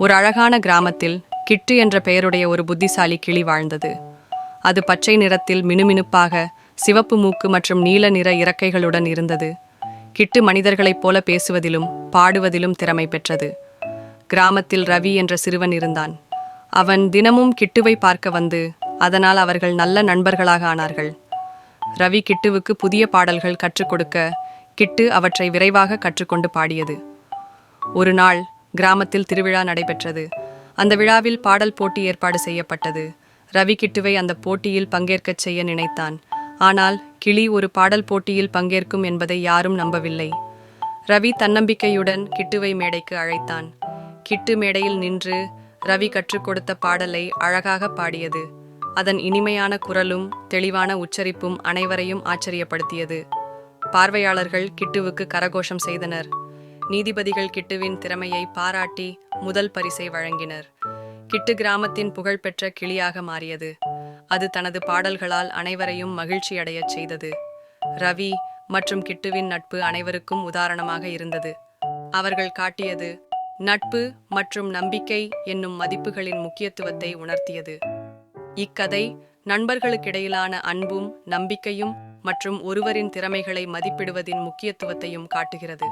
ஒரு அழகான கிராமத்தில் கிட்டு என்ற பெயருடைய ஒரு புத்திசாலி கிளி வாழ்ந்தது. அது பச்சை நிறத்தில் மினுமினுப்பாக சிவப்பு மூக்கு மற்றும் நீல நிற இறக்கைகளுடன் இருந்தது. கிட்டு மனிதர்களைப் போல பேசுவதிலும் பாடுவதிலும் திறமை பெற்றது. கிராமத்தில் ரவி என்ற சிறுவன் இருந்தான். அவன் தினமும் கிட்டுவை பார்க்க வந்து அதனால் அவர்கள் நல்ல நண்பர்களாக ஆனார்கள். ரவி கிட்டுவுக்கு புதிய பாடல்கள் கற்றுக் கொடுக்க கிட்டு அவற்றை விரைவாக கற்றுக்கொண்டு பாடியது. ஒரு நாள் கிராமத்தில் திருவிழா நடைபெற்றது. அந்த விழாவில் பாடல் போட்டி ஏற்பாடு செய்யப்பட்டது. ரவி கிட்டுவை அந்த போட்டியில் பங்கேற்கச் செய்ய நினைத்தான். ஆனால் கிளி ஒரு பாடல் போட்டியில் பங்கேற்கும் என்பதை யாரும் நம்பவில்லை. ரவி தன்னம்பிக்கையுடன் கிட்டுவை மேடைக்கு அழைத்தான். கிட்டு மேடையில் நின்று ரவி கற்றுக் கொடுத்த பாடலை அழகாக பாடியது. அதன் இனிமையான குரலும் தெளிவான உச்சரிப்பும் அனைவரையும் ஆச்சரியப்படுத்தியது. பார்வையாளர்கள் கிட்டுவுக்கு கரகோஷம் செய்தனர். நீதிபதிகள் கிட்டுவின் திறமையை பாராட்டி முதல் பரிசை வழங்கினர். கிட்டு கிராமத்தின் புகழ்பெற்ற கிளியாக மாறியது. அது தனது பாடல்களால் அனைவரையும் மகிழ்ச்சியடையச் செய்தது. ரவி மற்றும் கிட்டுவின் நட்பு அனைவருக்கும் உதாரணமாக இருந்தது. அவர்கள் காட்டியது நட்பு மற்றும் நம்பிக்கை என்னும் மதிப்புகளின் முக்கியத்துவத்தை உணர்த்தியது. இக்கதை நண்பர்களுக்கிடையிலான அன்பும் நம்பிக்கையும் மற்றும் ஒருவரின் திறமைகளை மதிப்பிடுவதின் முக்கியத்துவத்தையும் காட்டுகிறது.